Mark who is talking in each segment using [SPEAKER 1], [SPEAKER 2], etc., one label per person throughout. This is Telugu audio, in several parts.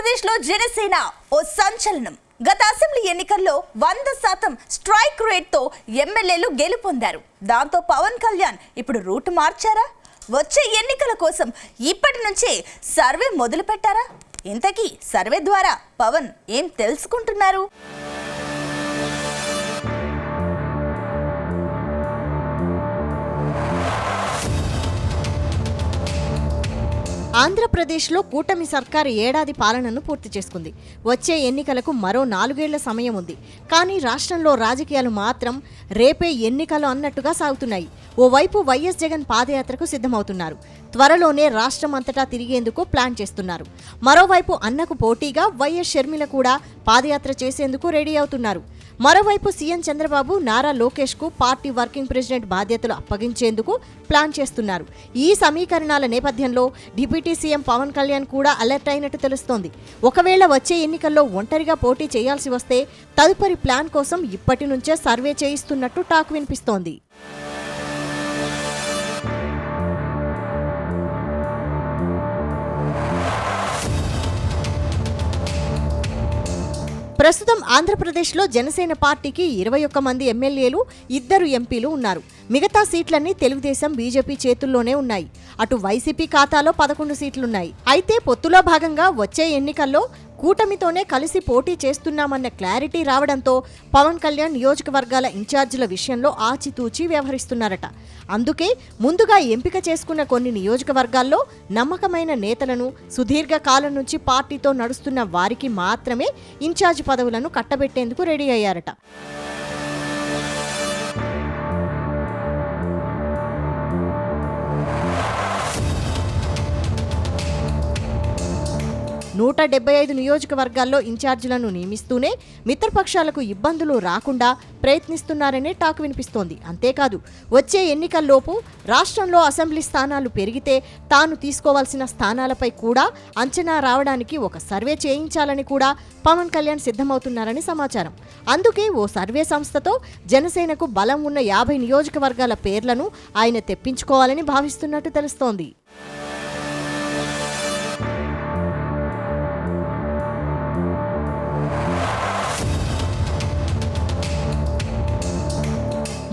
[SPEAKER 1] ఆంధ్రప్రదేశ్లో జనసేన ఓ సంచలనం. గత అసెంబ్లీ ఎన్నికల్లో 100% స్ట్రైక్ రేట్తో ఎమ్మెల్యేలు గెలుపొందారు. దాంతో పవన్ కళ్యాణ్ ఇప్పుడు రూట్ మార్చారా? వచ్చే ఎన్నికల కోసం ఇప్పటి నుంచే సర్వే మొదలు పెట్టారా? ఇంతకీ సర్వే ద్వారా పవన్ ఏం తెలుసుకుంటున్నారు?
[SPEAKER 2] ఆంధ్రప్రదేశ్లో కూటమి సర్కారు ఏడాది పాలనను పూర్తి చేసుకుంది. వచ్చే ఎన్నికలకు మరో 4 ఏళ్ల సమయం ఉంది. కానీ రాష్ట్రంలో రాజకీయాలు మాత్రం రేపే ఎన్నికలు అన్నట్టుగా సాగుతున్నాయి. ఓవైపు వైఎస్ జగన్ పాదయాత్రకు సిద్ధమవుతున్నారు. త్వరలోనే రాష్ట్రం అంతటా తిరిగేందుకు ప్లాన్ చేస్తున్నారు. మరోవైపు అన్నకు పోటీగా వైఎస్ షర్మిల కూడా పాదయాత్ర చేసేందుకు రెడీ అవుతున్నారు. మరోవైపు సీఎం చంద్రబాబు నారా లోకేష్కు పార్టీ వర్కింగ్ ప్రెసిడెంట్ బాధ్యతలు అప్పగించేందుకు ప్లాన్ చేస్తున్నారు. ఈ సమీకరణాల నేపథ్యంలో డిప్యూటీ సీఎం పవన్ కళ్యాణ్ కూడా అలర్ట్ అయినట్టు తెలుస్తోంది. ఒకవేళ వచ్చే ఎన్నికల్లో ఒంటరిగా పోటీ చేయాల్సి వస్తే తదుపరి ప్లాన్ కోసం ఇప్పటి నుంచే సర్వే చేయిస్తున్నట్టు టాక్ వినిపిస్తోంది. ప్రస్తుతం ఆంధ్రప్రదేశ్లో జనసేన పార్టీకి 21 మంది ఎమ్మెల్యేలు, 2 ఎంపీలు ఉన్నారు. మిగతా సీట్లన్నీ తెలుగుదేశం, బీజేపీ చేతుల్లోనే ఉన్నాయి. అటు వైసీపీ ఖాతాలో 11 సీట్లున్నాయి. అయితే పొత్తులో భాగంగా వచ్చే ఎన్నికల్లో కూటమితోనే కలిసి పోటీ చేస్తున్నామన్న క్లారిటీ రావడంతో పవన్ కళ్యాణ్ నియోజకవర్గాల ఇన్ఛార్జీల విషయంలో ఆచితూచి వ్యవహరిస్తున్నారట. అందుకే ముందుగా ఎంపిక చేసుకున్న కొన్ని నియోజకవర్గాల్లో నమ్మకమైన నేతలను, సుదీర్ఘ కాలం నుంచి పార్టీతో నడుస్తున్న వారికి మాత్రమే ఇన్ఛార్జ్ పదవులను కట్టబెట్టేందుకు రెడీ అయ్యారట. నూట 75 నియోజకవర్గాల్లో ఇన్ఛార్జీలను నియమిస్తూనే మిత్రపక్షాలకు ఇబ్బందులు రాకుండా ప్రయత్నిస్తున్నారనే టాక్ వినిపిస్తోంది. అంతేకాదు వచ్చే ఎన్నికల్లోపు రాష్ట్రంలో అసెంబ్లీ స్థానాలు పెరిగితే తాను తీసుకోవాల్సిన స్థానాలపై కూడా అంచనా రావడానికి ఒక సర్వే చేయించాలని కూడా పవన్ కళ్యాణ్ సిద్ధమవుతున్నారని సమాచారం. అందుకే ఓ సర్వే సంస్థతో జనసేనకు బలం ఉన్న 50 నియోజకవర్గాల పేర్లను ఆయన తెప్పించుకోవాలని భావిస్తున్నట్టు తెలుస్తోంది.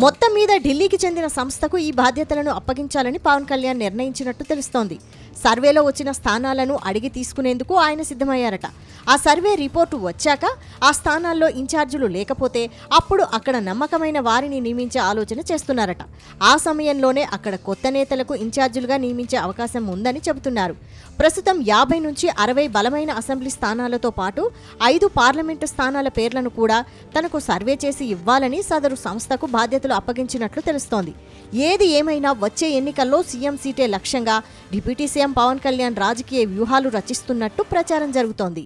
[SPEAKER 2] మొత్తం మీద ఢిల్లీకి చెందిన సంస్థకు ఈ బాధ్యతలను అప్పగించాలని పవన్ కళ్యాణ్ నిర్ణయించినట్టు తెలుస్తోంది. సర్వేలో వచ్చిన స్థానాలను అడిగి తీసుకునేందుకు ఆయన సిద్ధమయ్యారట. ఆ సర్వే రిపోర్టు వచ్చాక ఆ స్థానాల్లో ఇన్ఛార్జీలు లేకపోతే అప్పుడు అక్కడ నమ్మకమైన వారిని నియమించే ఆలోచన చేస్తున్నారట. ఆ సమయంలోనే అక్కడ కొత్త నేతలకు ఇన్ఛార్జీలుగా నియమించే అవకాశం ఉందని చెబుతున్నారు. ప్రస్తుతం 50 నుంచి 60 బలమైన అసెంబ్లీ స్థానాలతో పాటు 5 పార్లమెంటు స్థానాల పేర్లను కూడా తనకు సర్వే చేసి ఇవ్వాలని సదరు సంస్థకు బాధ్యతలు అప్పగించినట్లు తెలుస్తోంది. ఏది ఏమైనా వచ్చే ఎన్నికల్లో సీఎం సీటే లక్ష్యంగా డిప్యూటీ సీఎం పవన్ కళ్యాణ్ రాజకీయ వ్యూహాలు రచిస్తున్నట్టు ప్రచారం జరుగుతోంది.